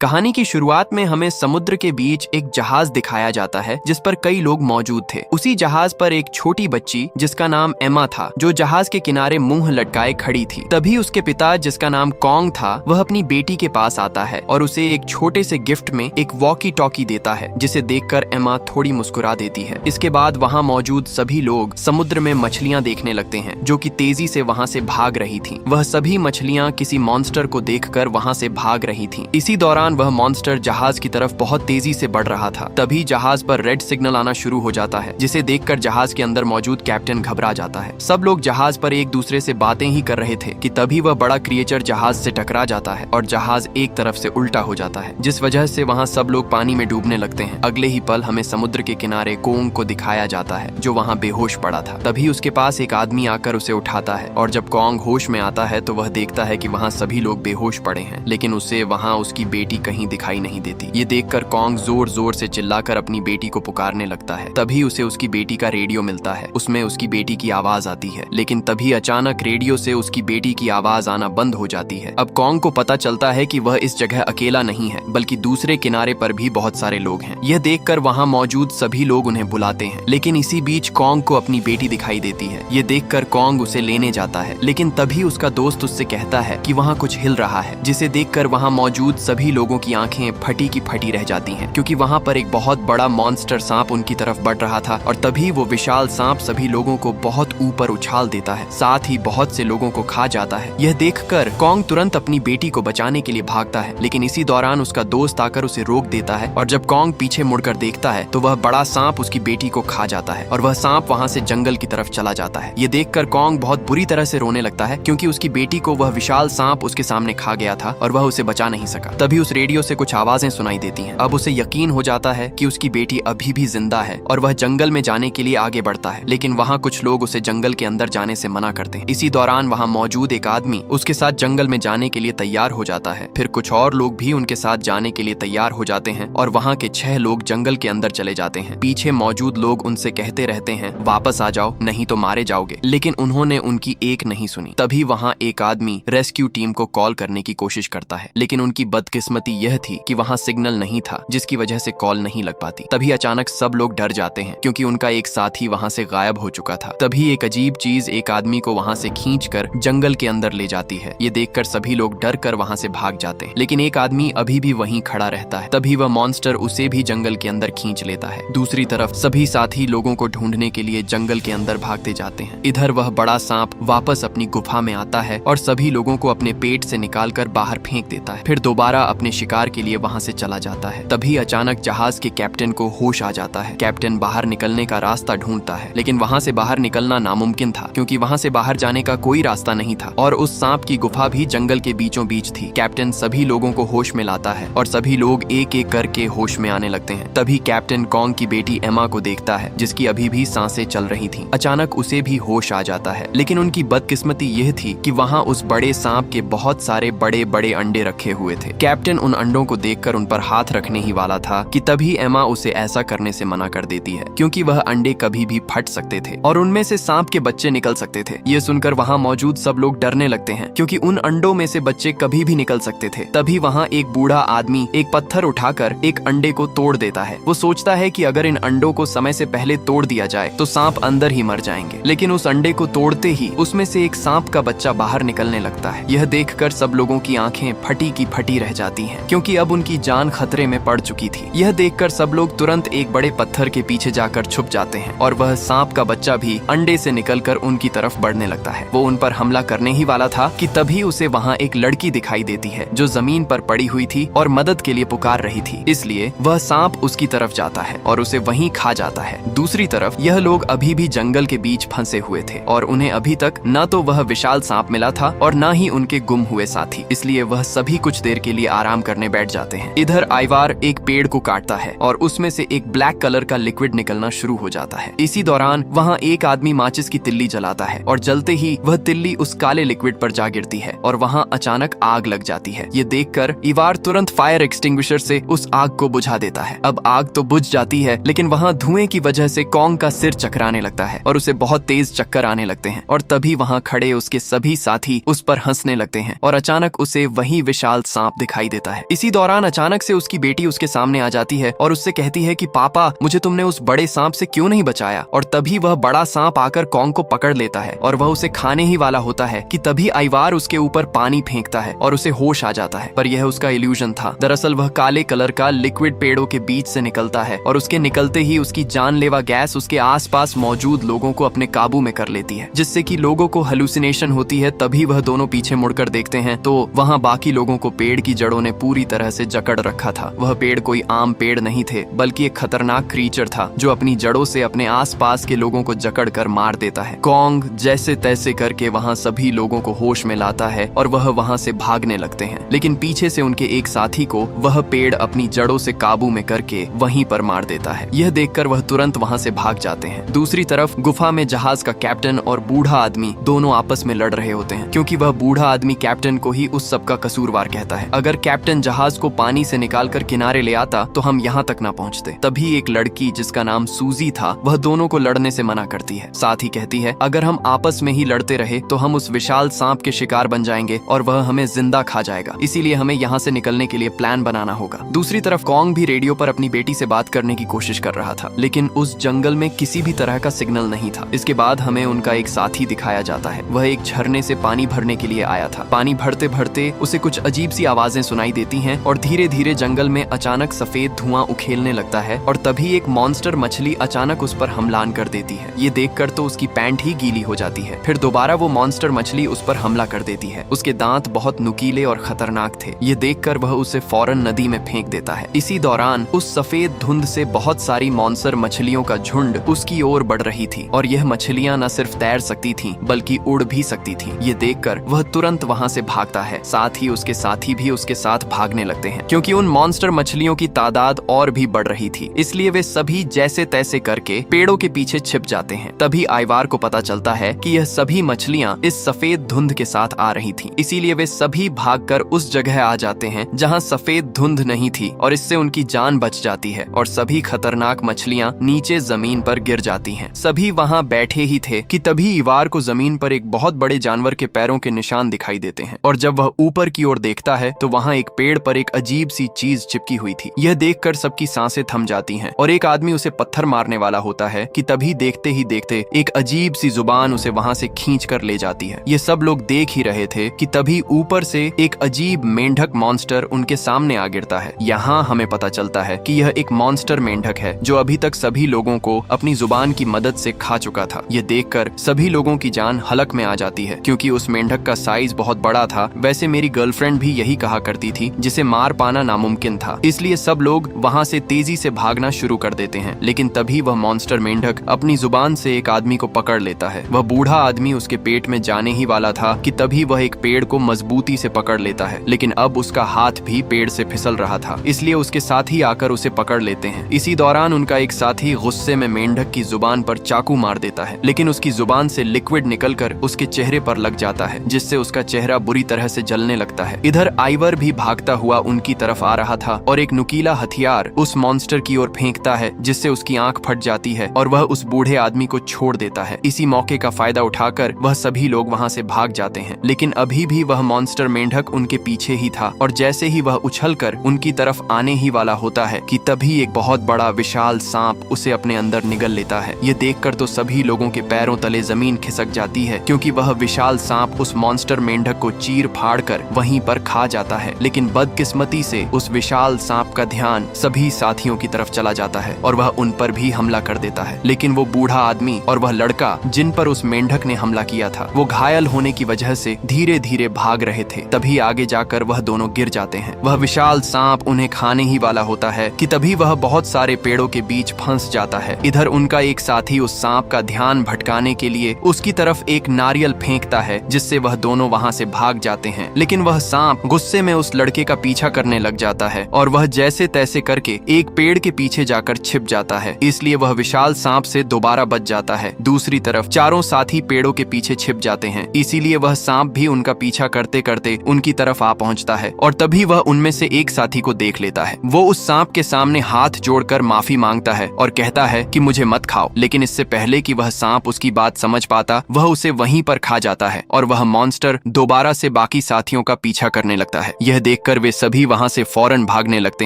कहानी की शुरुआत में हमें समुद्र के बीच एक जहाज दिखाया जाता है जिस पर कई लोग मौजूद थे। उसी जहाज पर एक छोटी बच्ची जिसका नाम एमा था, जो जहाज के किनारे मुंह लटकाए खड़ी थी। तभी उसके पिता जिसका नाम कॉन्ग था, वह अपनी बेटी के पास आता है और उसे एक छोटे से गिफ्ट में एक वॉकी टॉकी देता है, जिसे देखकर एमा थोड़ी मुस्कुरा देती है। इसके बाद वहाँ मौजूद सभी लोग समुद्र में मछलियाँ देखने लगते हैं जो कि तेजी से वहाँ से भाग रही थी। वह सभी मछलियाँ किसी मॉन्स्टर को देखकर वहाँ से भाग रही थी। इसी दौरान वह मॉन्स्टर जहाज की तरफ बहुत तेजी से बढ़ रहा था। तभी जहाज पर रेड सिग्नल आना शुरू हो जाता है, जिसे देखकर जहाज के अंदर मौजूद कैप्टन घबरा जाता है। सब लोग जहाज पर एक दूसरे से बातें ही कर रहे थे कि तभी वह बड़ा क्रिएचर जहाज से टकरा जाता है और जहाज एक तरफ से उल्टा हो जाता है, जिस वजह से वहाँ सब लोग पानी में डूबने लगते हैं। अगले ही पल हमें समुद्र के किनारे कोंग को दिखाया जाता है जो वहाँ बेहोश पड़ा था। तभी उसके पास एक आदमी आकर उसे उठाता है और जब कोंग होश में आता है तो वह देखता है कि वहाँ सभी लोग बेहोश पड़े हैं, लेकिन उसे वहाँ उसकी बेटी कहीं दिखाई नहीं देती। ये देखकर कोंग जोर जोर से चिल्लाकर अपनी बेटी को पुकारने लगता है। तभी उसे उसकी बेटी का रेडियो मिलता है। उसमें उसकी बेटी की आवाज आती है, लेकिन तभी अचानक रेडियो से उसकी बेटी की आवाज आना बंद हो जाती है। अब कोंग को पता चलता है कि वह इस जगह अकेला नहीं है, बल्कि दूसरे किनारे पर भी बहुत सारे लोग हैं। यह देखकर वहाँ मौजूद सभी लोग उन्हें बुलाते हैं, लेकिन इसी बीच कोंग को अपनी बेटी दिखाई देती है। ये देखकर कोंग उसे लेने जाता है, लेकिन तभी उसका दोस्त उससे कहता है कि वहाँ कुछ हिल रहा है, जिसे देखकर वहाँ मौजूद सभी लोगों की आंखें फटी की फटी रह जाती हैं, क्योंकि वहाँ पर एक बहुत बड़ा मॉन्स्टर सांप उनकी तरफ बढ़ रहा था। और तभी वो विशाल सांप सभी लोगों को बहुत ऊपर उछाल देता है, साथ ही बहुत से लोगों को खा जाता है। यह देखकर कोंग तुरंत अपनी बेटी को बचाने के लिए भागता है, लेकिन इसी दौरान उसका दोस्त आकर उसे रोक देता है और जब कोंग पीछे मुड़कर देखता है तो वह बड़ा सांप उसकी बेटी को खा जाता है और वह सांप वहाँ से जंगल की तरफ चला जाता है। ये देखकर कोंग बहुत बुरी तरह से रोने लगता है, क्योंकि उसकी बेटी को वह विशाल सांप उसके सामने खा गया था और वह उसे बचा नहीं सका। तभी उस रेडियो से कुछ आवाजें सुनाई देती हैं। अब उसे यकीन हो जाता है कि उसकी बेटी अभी भी जिंदा है और वह जंगल में जाने के लिए आगे बढ़ता है, लेकिन वहाँ कुछ लोग उसे जंगल के अंदर जाने से मना करते हैं। इसी दौरान वहाँ मौजूद एक आदमी उसके साथ जंगल में जाने के लिए तैयार हो जाता है। फिर कुछ और लोग भी उनके साथ जाने के लिए तैयार हो जाते हैं और वहाँ के 6 लोग जंगल के अंदर चले जाते हैं। पीछे मौजूद लोग उनसे कहते रहते हैं वापस आ जाओ, नहीं तो मारे जाओगे, लेकिन उन्होंने उनकी एक नहीं सुनी। तभी वहाँ एक आदमी रेस्क्यू टीम को कॉल करने की कोशिश करता है, लेकिन उनकी बदकिस्मती यह थी कि वहाँ सिग्नल नहीं था, जिसकी वजह से कॉल नहीं लग पाती। तभी अचानक सब लोग डर जाते हैं, क्योंकि उनका एक साथी वहाँ से गायब हो चुका था। तभी एक अजीब चीज एक आदमी को वहाँ से खींचकर जंगल के अंदर ले जाती है। ये देखकर सभी लोग डर कर वहाँ से भाग जाते हैं, लेकिन एक आदमी अभी भी वहीं खड़ा रहता है। तभी वह मॉन्स्टर उसे भी जंगल के अंदर खींच लेता है। दूसरी तरफ सभी साथी लोगों को ढूंढने के लिए जंगल के अंदर भागते जाते हैं। इधर वह बड़ा सांप वापस अपनी गुफा में आता है और सभी लोगों को अपने पेट से निकालकर बाहर फेंक देता है। फिर दोबारा अपने शिकार के लिए वहाँ से चला जाता है। तभी अचानक जहाज के कैप्टन को होश आ जाता है। कैप्टन बाहर निकलने का रास्ता ढूंढता है, लेकिन वहाँ से बाहर निकलना नामुमकिन था, क्योंकि वहाँ से बाहर जाने का कोई रास्ता नहीं था और उस सांप की गुफा भी जंगल के बीचों बीच थी। कैप्टन सभी लोगों को होश में लाता है और सभी लोग एक एक करके होश में आने लगते हैं। तभी कैप्टन कोंग की बेटी एमा को देखता है, जिसकी अभी भी सांसें चल रही थी। अचानक उसे भी होश आ जाता है, लेकिन उनकी बदकिस्मती यह थी कि वहाँ उस बड़े सांप के बहुत सारे बड़े बड़े अंडे रखे हुए थे। कैप्टन उन अंडों को देखकर उन पर हाथ रखने ही वाला था कि तभी एमा उसे ऐसा करने से मना कर देती है, क्योंकि वह अंडे कभी भी फट सकते थे और उनमें से सांप के बच्चे निकल सकते थे। ये सुनकर वहाँ मौजूद सब लोग डरने लगते हैं, क्योंकि उन अंडों में से बच्चे कभी भी निकल सकते थे। तभी वहाँ एक बूढ़ा आदमी एक पत्थर उठाकर एक अंडे को तोड़ देता है। वो सोचता है कि अगर इन अंडों को समय से पहले तोड़ दिया जाए तो सांप अंदर ही मर जाएंगे, लेकिन उस अंडे को तोड़ते ही उसमें से एक सांप का बच्चा बाहर निकलने लगता है। यह देखकर सब लोगों की आंखें फटी की फटी रह जाती हैं, क्योंकि अब उनकी जान खतरे में पड़ चुकी थी। यह देखकर सब लोग तुरंत एक बड़े पत्थर के पीछे जाकर छुप जाते हैं और वह सांप का बच्चा भी अंडे से निकलकर उनकी तरफ बढ़ने लगता है। वो उन पर हमला करने ही वाला था कि तभी उसे वहाँ एक लड़की दिखाई देती है जो जमीन पर पड़ी हुई थी और मदद के लिए पुकार रही थी। इसलिए वह सांप उसकी तरफ जाता है और उसे वहीं खा जाता है। दूसरी तरफ यह लोग अभी भी जंगल के बीच फंसे हुए थे और उन्हें अभी तक न तो वह विशाल सांप मिला था और न ही उनके गुम हुए साथी, इसलिए वह सभी कुछ देर के लिए आराम करने बैठ जाते हैं। इधर आइवार एक पेड़ को काटता है और उसमें से एक ब्लैक कलर का लिक्विड निकलना शुरू हो जाता है। इसी दौरान वहाँ एक आदमी माचिस की तिल्ली जलाता है और जलते ही वह तिल्ली उस काले लिक्विड पर जा गिरती है और वहाँ अचानक आग लग जाती है। ये देखकर इवार तुरंत फायर एक्सटिंग्विशर से उस आग को बुझा देता है। अब आग तो बुझ जाती है, लेकिन वहाँ धुएं की वजह से कोंग का सिर चकराने लगता है और उसे बहुत तेज चक्कर आने लगते हैं और तभी वहाँ खड़े उसके सभी साथी उस पर हंसने लगते हैं और अचानक उसे वही विशाल सांप दिखाई देता है। इसी दौरान अचानक से उसकी बेटी उसके सामने आ जाती है और उससे कहती है कि पापा, मुझे तुमने उस बड़े सांप से क्यों नहीं बचाया। और तभी वह बड़ा सांप आकर कॉन्ग को पकड़ लेता है और वह उसे खाने ही वाला होता है कि तभी आइवार उसके ऊपर पानी फेंकता है और उसे होश आ जाता है। पर यह उसका इल्यूजन था। दरअसल वह काले कलर का लिक्विड पेड़ों के बीच से निकलता है और उसके निकलते ही उसकी जानलेवा गैस उसके आसपास मौजूद लोगों को अपने काबू में कर लेती है, जिससे कि लोगों को हेलुसिनेशन होती है। तभी वह दोनों पीछे मुड़कर देखते हैं तो वहाँ बाकी लोगों को पेड़ की जड़ों ने पूरी तरह से जकड़ रखा था। वह पेड़ कोई आम पेड़ नहीं थे, बल्कि एक खतरनाक क्रीचर था जो अपनी जड़ों से अपने आसपास के लोगों को जकड़ कर मार देता है। कॉन्ग जैसे तैसे करके वहाँ सभी लोगों को होश में लाता है और वह वहाँ से भागने लगते हैं, लेकिन पीछे से उनके एक साथी को वह पेड़ अपनी जड़ों से काबू में करके वहीं पर मार देता है। यह देखकर वह तुरंत वहाँ से भाग जाते हैं। दूसरी तरफ गुफा में जहाज का कैप्टन और बूढ़ा आदमी दोनों आपस में लड़ रहे होते हैं, क्योंकि वह बूढ़ा आदमी कैप्टन को ही उस सब का कसूरवार कहता है। अगर कैप्टन जहाज को पानी से निकालकर किनारे ले आता तो हम यहाँ तक ना पहुँचते। तभी एक लड़की जिसका नाम सूजी था, वह दोनों को लड़ने से मना करती है। साथ ही कहती है, अगर हम आपस में ही लड़ते रहे तो हम उस विशाल सांप के शिकार बन जाएंगे और वह हमें जिंदा खा जाएगा, इसीलिए हमें यहाँ से निकलने के लिए प्लान बनाना होगा। दूसरी तरफ कॉन्ग भी रेडियो पर अपनी बेटी से बात करने की कोशिश कर रहा था, लेकिन उस जंगल में किसी भी तरह का सिग्नल नहीं था। इसके बाद हमें उनका एक साथी दिखाया जाता है। वह एक झरने से पानी भरने के लिए आया था। पानी भरते भरते उसे कुछ अजीब सी आवाजें सुनाई देती हैं और धीरे धीरे जंगल में अचानक सफेद धुआं उखेलने लगता है और तभी एक मॉन्स्टर मछली अचानक उस पर हमला कर देती है। ये देखकर तो उसकी पैंट ही गीली हो जाती है। फिर दोबारा वो मॉन्स्टर मछली उस पर हमला कर देती है। उसके दांत बहुत नुकीले और खतरनाक थे। ये देखकर वह उसे फौरन नदी में फेंक देता है। इसी दौरान उस सफेद धुंध से बहुत सारी मॉन्स्टर मछलियों का झुंड उसकी ओर बढ़ रही थी और यह मछलियां न सिर्फ तैर सकती थीं, बल्कि उड़ भी सकती थीं। ये देखकर वह तुरंत वहां से भागता है। साथ ही उसके साथी भी उसके साथ भागने लगते हैं, क्योंकि उन मॉन्स्टर मछलियों की तादाद और भी बढ़ रही थी। इसलिए वे सभी जैसे तैसे करके पेड़ों के पीछे छिप जाते हैं। तभी आइवार को पता चलता है कि यह सभी मछलियां इस सफेद धुंध के साथ आ रही थीं। इसीलिए वे सभी भागकर उस जगह आ जाते हैं जहां सफेद धुंध नहीं थी और इससे उनकी जान बच जाती है और सभी खतरनाक मछलियां नीचे जमीन पर गिर जाती हैं। सभी वहां बैठे ही थे कि तभी इवार को जमीन पर एक बहुत बड़े जानवर के पैरों के निशान दिखाई देते हैं और जब वह ऊपर की ओर देखता है तो वहां एक पेड़ पर एक अजीब सी चीज चिपकी हुई थी। यह देखकर सबकी सांसें थम जाती हैं और एक आदमी उसे पत्थर मारने वाला होता है कि तभी देखते ही देखते एक अजीब सी जुबान उसे वहां से खींच कर ले जाती है। ये सब लोग देख ही रहे थे कि तभी ऊपर से एक अजीब मेंढक मॉन्स्टर उनके सामने आ गिरता है। यहाँ हमें पता चलता है कि यह एक मॉन्स्टर मेंढक है जो अभी तक सभी लोगों को अपनी जुबान की मदद से खा चुका था। ये देखकर सभी लोगों की जान हलक में आ जाती है, क्योंकि उस मेंढक का साइज बहुत बड़ा था। वैसे मेरी गर्लफ्रेंड भी यही कहा करती थी, जिसे मार पाना नामुमकिन था। इसलिए सब लोग वहाँ से तेजी से भागना शुरू कर देते हैं, लेकिन तभी वह मॉन्स्टर मेंढक अपनी जुबान से एक आदमी को पकड़ लेता है। वह बूढ़ा आदमी उसके पेट में जाने ही वाला था कि तभी वह एक पेड़ को मजबूती से पकड़ लेता है, लेकिन अब उसका हाथ भी पेड़ से फिसल रहा था, इसलिए उसके साथी आकर उसे पकड़ लेते हैं। इसी दौरान उनका एक साथी गुस्से में मेंढक की जुबान पर चाकू मार देता है, लेकिन उसकी जुबान से लिक्विड निकलकर उसके चेहरे पर लग जाता है, जिससे उसका चेहरा बुरी तरह से जलने लगता है। इधर आइवर भी भागता हुआ उनकी तरफ आ रहा था और एक नुकीला हथियार उस मॉन्स्टर की ओर फेंकता है, जिससे उसकी आंख फट जाती है और वह उस बूढ़े आदमी को छोड़ देता है। इसी मौके का फायदा उठाकर वह सभी लोग वहां से भाग जाते हैं, लेकिन अभी भी वह मॉन्स्टर मेंढक उनके पीछे ही था और जैसे ही वह उछलकर उनकी तरफ आने ही वाला होता है कि तभी एक बहुत बड़ा विशाल सांप उसे अपने अंदर निगल लेता है। ये देखकर तो सभी लोगों के पैरों तले जमीन खिसक जाती है, क्योंकि वह विशाल सांप उस मॉन्स्टर मेंढक को चीर फाड़ कर वहीं पर खा जाता है। लेकिन बदकिस्मती से उस विशाल सांप का ध्यान सभी साथियों की तरफ चला जाता है और वह उन पर भी हमला कर देता है। लेकिन वो बूढ़ा आदमी और वह लड़का जिन पर उस मेंढक ने हमला किया था, वो घायल होने की वजह से धीरे धीरे भाग रहे थे। तभी आगे जाकर वह दोनों गिर जाते हैं। वह विशाल सांप उन्हें खाने ही वाला होता है कि तभी वह बहुत सारे पेड़ों के बीच फंस जाता है। इधर उनका एक साथी उस सांप का ध्यान भटकाने के लिए उसकी तरफ एक नारियल फेंकता है, जिससे वह दोनों वहां से भाग जाते हैं। लेकिन वह सांप गुस्से में उस लड़के का पीछा करने लग जाता है और वह जैसे तैसे करके एक पेड़ के पीछे जाकर छिप जाता है, इसलिए वह विशाल सांप से दोबारा बच जाता है। दूसरी तरफ चारों साथी पेड़ों के पीछे छिप जाते हैं, इसीलिए वह सांप भी उनका पीछा करते करते उनकी तरफ आ पहुंचता है और तभी वह उनमें से एक साथी को देख लेता है। वो उस सांप के सामने हाथ जोड़कर माफी मांगता है और कहता है कि मुझे मत खाओ, लेकिन इससे पहले कि वह सांप उसकी बात समझ पाता, वह उसे वहीं पर खा जाता है और वह मॉन्स्टर दोबारा से बाकी साथियों का पीछा करने लगता है। यह देख देखकर वे सभी वहां से फौरन भागने लगते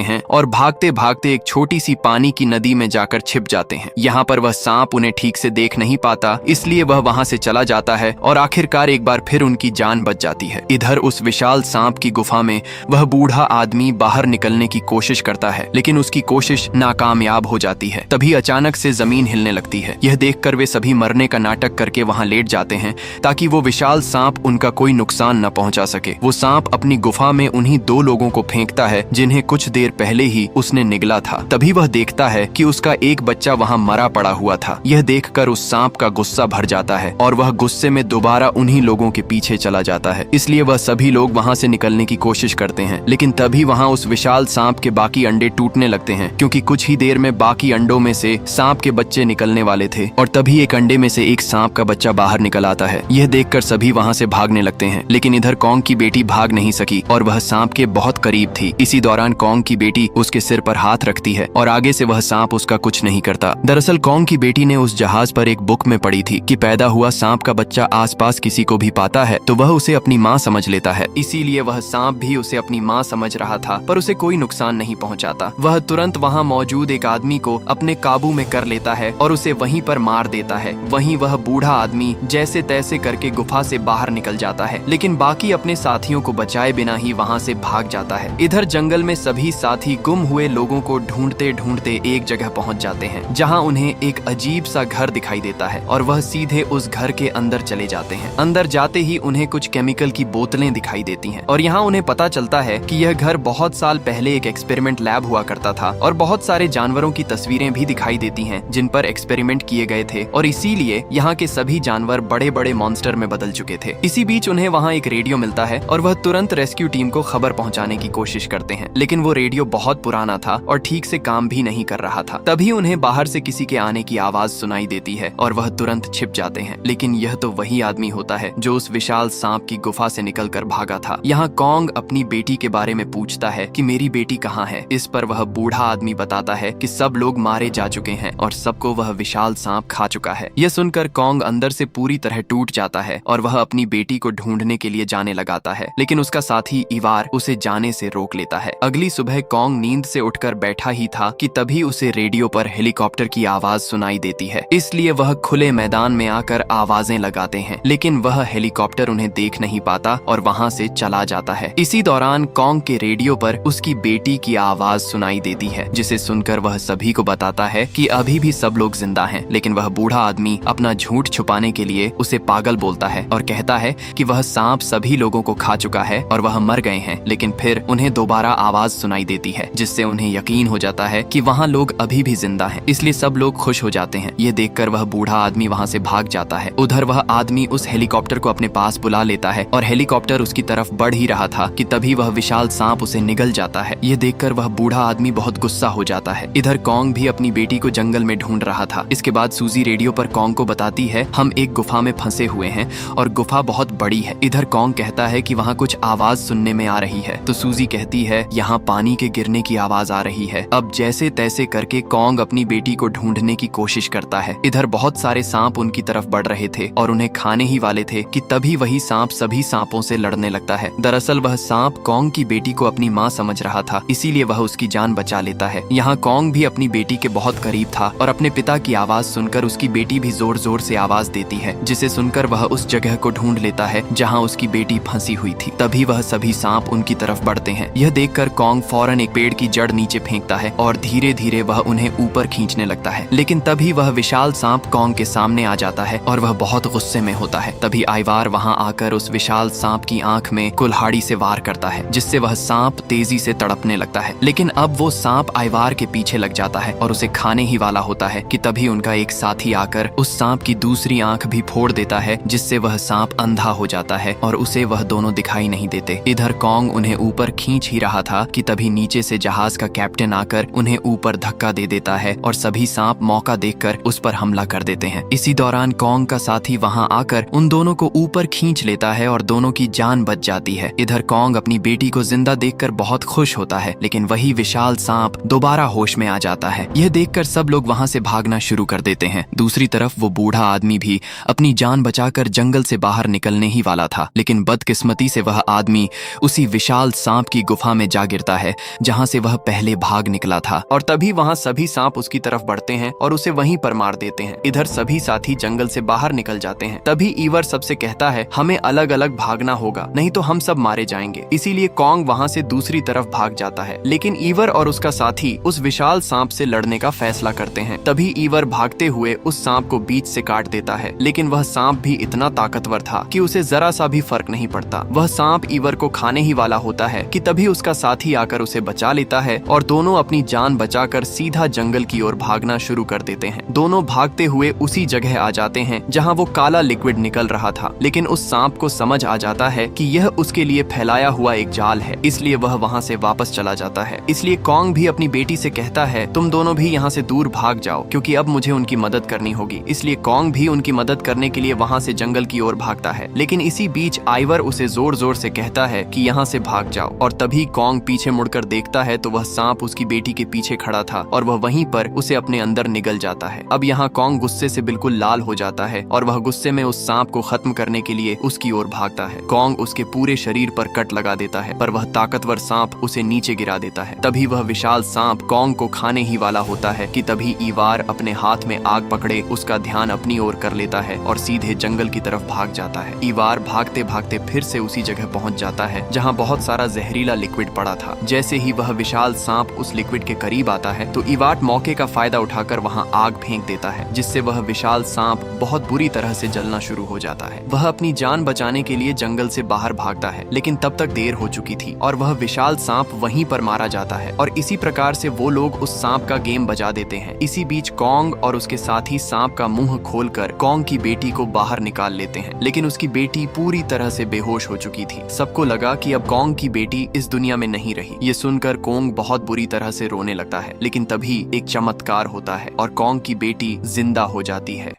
हैं और भागते भागते एक छोटी सी पानी की नदी में जाकर छिप जाते हैं। यहाँ पर वह सांप उन्हें ठीक से देख नहीं पाता, इसलिए वह वहां से चला जाता है और आखिरकार एक बार फिर उनकी जान बच जाती है। इधर उस विशाल सांप की गुफा में वह बूढ़ा आदमी बाहर निकलने की कोशिश करता है, लेकिन उसकी कोशिश नाकामयाब हो जाती है। तभी अचानक से जमीन हिलने लगती है। यह देखकर वे सभी मरने का नाटक करके वहां लेट जाते हैं ताकि वो विशाल सांप उनका कोई नुकसान न पहुंचा सके। वो सांप अपनी गुफा में उन्हीं दो लोगों को फेंकता है जिन्हें कुछ देर पहले ही उसने निगला था। तभी वह देखता है कि उसका एक बच्चा वहां मरा पड़ा हुआ था। यह देखकर उस सांप का गुस्सा भर जाता है और वह गुस्से में दोबारा उन्हीं लोगों के पीछे चला जाता है। इसलिए वह सभी लोग वहां से निकलने की कोशिश करते हैं, लेकिन तभी वहां उस विशाल सांप के बाकी अंडे टूटने लगते हैं, क्योंकि कुछ ही देर में बाकी अंडों में से सांप के बच्चे निकलने वाले थे। और तभी एक अंडे में से एक सांप का बच्चा बाहर निकल आता है। यह देखकर सभी वहां से भागने लगते हैं, लेकिन इधर कॉन्ग की बेटी भाग नहीं सकी और वह सांप के बहुत करीब थी। इसी दौरान कॉन्ग की बेटी उसके सिर पर हाथ रखती है और आगे से वह सांप उसका कुछ नहीं करता। दरअसल कॉन्ग की बेटी ने उस जहाज पर एक बुक में पढ़ी थी कि पैदा हुआ सांप का बच्चा आसपास किसी को भी पाता है तो वह उसे अपनी माँ समझ लेता है। इसीलिए वह सांप भी उसे अपनी माँ समझ रहा था, पर उसे कोई नुकसान नहीं पहुंचाता। वह तुरंत वहां मौजूद एक आदमी को अपने काबू में कर लेता है और उसे वहीं पर मार देता है। वहीं वह बूढ़ा आदमी जैसे तैसे करके गुफा से बाहर निकल जाता है, लेकिन बाकी अपने साथियों को बचाए बिना ही वहां से भाग जाता है। इधर जंगल में सभी साथी गुम हुए लोगों को ढूंढते ढूंढते एक जगह पहुंच जाते हैं, जहां उन्हें एक अजीब सा घर दिखाई देता है और वह सीधे उस घर के अंदर चले जाते हैं। अंदर जाते ही उन्हें कुछ केमिकल की बोतलें दिखाई देती हैं और यहाँ उन्हें पता चलता है कि यह घर बहुत साल पहले एक एक्सपेरिमेंट लैब हुआ करता था और बहुत सारे जानवरों की तस्वीरें भी दिखाई देती हैं जिन पर एक्सपेरिमेंट किए गए थे और इसीलिए यहाँ के सभी जानवर बड़े बड़े मॉन्स्टर में बदल चुके थे। इसी बीच उन्हें वहाँ एक रेडियो मिलता है और वह तुरंत रेस्क्यू टीम को खबर पहुँचाने की कोशिश करते हैं, लेकिन वो रेडियो बहुत पुराना था और ठीक से काम भी नहीं कर रहा था। तभी उन्हें बाहर से किसी के आने की आवाज सुनाई देती है और वह तुरंत छिप जाते हैं, लेकिन यह तो वही आदमी होता है जो उस विशाल सांप की गुफा से निकलकर भागा था। यहाँ कॉन्ग अपनी बेटी के बारे में पूछता है कि मेरी बेटी कहाँ है। इस पर वह बूढ़ा आदमी बताता है कि सब लोग मारे जा चुके हैं और सबको वह विशाल सांप खा चुका है। यह सुनकर कॉन्ग अंदर से पूरी तरह टूट जाता है और वह अपनी बेटी को ढूंढने के लिए जाने लगाता है, लेकिन उसका साथी इवार उसे जाने से रोक लेता है। अगली सुबह कॉन्ग नींद से उठकर बैठा ही था कि तभी उसे रेडियो पर हेलीकॉप्टर की आवाज सुनाई देती है, इसलिए वह खुले मैदान में आकर आवाजें लगाते हैं, लेकिन वह हेलीकॉप्टर उन्हें देख नहीं पाता और वहां से चला जाता है। इसी दौरान कॉन्ग के रेडियो पर उसकी बेटी की आवाज सुनाई देती है, जिसे सुनकर वह सभी को बताता है कि अभी भी सब लोग जिंदा हैं, लेकिन वह बूढ़ा आदमी अपना झूठ छुपाने के लिए उसे पागल बोलता है और कहता है कि वह सांप सभी लोगों को खा चुका है और वह मर गए हैं, लेकिन फिर उन्हें दोबारा आवाज सुनाई देती है, जिससे उन्हें यकीन हो जाता है कि वहाँ लोग अभी भी जिंदा हैं। इसलिए सब लोग खुश हो जाते हैं। ये देखकर वह बूढ़ा आदमी वहाँ से भाग जाता है। उधर वह आदमी उस हेलीकॉप्टर को अपने पास बुला लेता है और हेलीकॉप्टर उसकी तरफ बढ़ ही रहा था कि तभी वह विशाल सांप उसे निगल जाता है। ये देखकर वह बूढ़ा आदमी बहुत गुस्सा हो जाता है। इधर कॉन्ग भी अपनी बेटी को जंगल में ढूंढ रहा था। इसके बाद सूजी रेडियो पर कॉन्ग को बताती है हम एक गुफा में फंसे हुए हैं और गुफा बहुत बड़ी है। इधर कॉन्ग कहता है कि वहाँ कुछ आवाज सुनने में आ रही है, तो सूजी कहती है यहाँ पानी के गिरने की आवाज आ रही है। अब जैसे तैसे करके कॉन्ग अपनी बेटी को ढूंढने की कोशिश करता है। इधर बहुत सारे सांप उनकी तरफ बढ़ रहे थे और उन्हें खाने ही वाले थे कि तभी वही सांप सभी सांपों से लड़ने लगता है। दरअसल वह सांप कॉन्ग की बेटी को अपनी माँ समझ रहा था, इसीलिए वह उसकी जान बचा लेता है। यहाँ कॉन्ग भी अपनी बेटी के बहुत करीब था और अपने पिता की आवाज सुनकर उसकी बेटी भी जोर जोर से आवाज देती है, जिसे सुनकर वह उस जगह को ढूंढ लेता है जहाँ उसकी बेटी फंसी हुई थी। तभी वह सभी सांप उनकी तरफ बढ़ते हैं। यह देखकर कॉन्ग फौरन एक पेड़ की जड़ नीचे फेंकता है और धीरे धीरे वह उन्हें ऊपर खींचने लगता है, लेकिन तभी वह विशाल सांप कॉन्ग के सामने आ जाता है और वह बहुत गुस्से में होता है। तभी आइवार वहां आकर उस विशाल सांप की आंख में कुल्हाड़ी से वार करता है, जिससे वह सांप तेजी से तड़पने लगता है। लेकिन अब वो सांप आइवार के पीछे लग जाता है और उसे खाने ही वाला होता है कि तभी उनका एक साथी आकर उस सांप की दूसरी आंख भी फोड़ देता है, जिससे वह सांप अंधा हो जाता है और उसे वह दोनों दिखाई नहीं देते। इधर कॉन्ग उन्हें ऊपर खींच ही रहा था कि तभी नीचे से जहाज का कैप्टन आकर उन्हें ऊपर धक्का दे देता है और सभी सांप मौका देखकर उस पर हमला कर देते हैं। इसी दौरान कॉन्ग का साथी वहां आकर उन दोनों को ऊपर खींच लेता है और दोनों की जान बच जाती है। इधर कॉन्ग अपनी बेटी को जिंदा देखकर बहुत खुश होता है, लेकिन वही विशाल सांप दोबारा होश में आ जाता है। यह देखकर सब लोग वहां से भागना शुरू कर देते हैं। दूसरी तरफ वो बूढ़ा आदमी भी अपनी जान बचाकर जंगल से बाहर निकलने ही वाला था, लेकिन बदकिस्मती से वह आदमी उसी विशाल विशाल सांप की गुफा में जा गिरता है जहाँ से वह पहले भाग निकला था। और तभी वहाँ सभी सांप उसकी तरफ बढ़ते हैं और उसे वहीं पर मार देते हैं। इधर सभी साथी जंगल से बाहर निकल जाते हैं। तभी ईवर सबसे कहता है हमें अलग अलग भागना होगा, नहीं तो हम सब मारे जाएंगे। इसीलिए कॉन्ग वहाँ से दूसरी तरफ भाग जाता है, लेकिन ईवर और उसका साथी उस विशाल सांप से लड़ने का फैसला करते हैं। तभी ईवर भागते हुए उस सांप को बीच से काट देता है, लेकिन वह सांप भी इतना ताकतवर था कि उसे जरा सा भी फर्क नहीं पड़ता। वह सांप ईवर को खाने ही वाला होता है कि तभी उसका साथी आकर उसे बचा लेता है और दोनों अपनी जान बचाकर सीधा जंगल की ओर भागना शुरू कर देते हैं। दोनों भागते हुए उसी जगह आ जाते हैं जहाँ वो काला लिक्विड निकल रहा था, लेकिन उस सांप को समझ आ जाता है कि यह उसके लिए फैलाया हुआ एक जाल है, इसलिए वह वहाँ से वापस चला जाता है। इसलिए कॉन्ग भी अपनी बेटी से कहता है तुम दोनों भी यहाँ से दूर भाग जाओ, क्योंकि अब मुझे उनकी मदद करनी होगी। इसलिए कॉन्ग भी उनकी मदद करने के लिए वहाँ से जंगल की ओर भागता है, लेकिन इसी बीच आइवर उसे जोर जोर से कहता है कि यहाँ से भाग जाओ। और तभी कॉन्ग पीछे मुड़कर देखता है तो वह सांप उसकी बेटी के पीछे खड़ा था और वह वहीं पर उसे अपने अंदर निगल जाता है। अब यहाँ कॉन्ग गुस्से से बिल्कुल लाल हो जाता है और वह गुस्से में उस सांप को खत्म करने के लिए उसकी ओर भागता है। कॉन्ग उसके पूरे शरीर पर कट लगा देता है, पर वह ताकतवर सांप उसे नीचे गिरा देता है। तभी वह विशाल सांप कॉन्ग को खाने ही वाला होता है कि तभी ईवार अपने हाथ में आग पकड़े उसका ध्यान अपनी ओर कर लेता है और सीधे जंगल की तरफ भाग जाता है। ईवार भागते भागते फिर से उसी जगह पहुंच जाता है जहां बहुत सारा जहरीला लिक्विड पड़ा था। जैसे ही वह विशाल सांप उस लिक्विड के करीब आता है तो ईवाट मौके का फायदा उठाकर वहां आग फेंक देता है, जिससे वह विशाल सांप बहुत बुरी तरह से जलना शुरू हो जाता है। वह अपनी जान बचाने के लिए जंगल से बाहर भागता है, लेकिन तब तक देर हो चुकी थी और वह विशाल सांप वहीं पर मारा जाता है। और इसी प्रकार से वो लोग उस सांप का गेम बजा देते हैं। इसी बीच कॉन्ग और उसके साथी सांप का मुंह खोलकर कॉन्ग की बेटी को बाहर निकाल लेते हैं, लेकिन उसकी बेटी पूरी तरह से बेहोश हो चुकी थी। सबको लगा कि अब कॉन्ग की बेटी इस दुनिया में नहीं रही। ये सुनकर कॉन्ग बहुत बुरी तरह से रोने लगता है, लेकिन तभी एक चमत्कार होता है और कॉन्ग की बेटी जिंदा हो जाती है।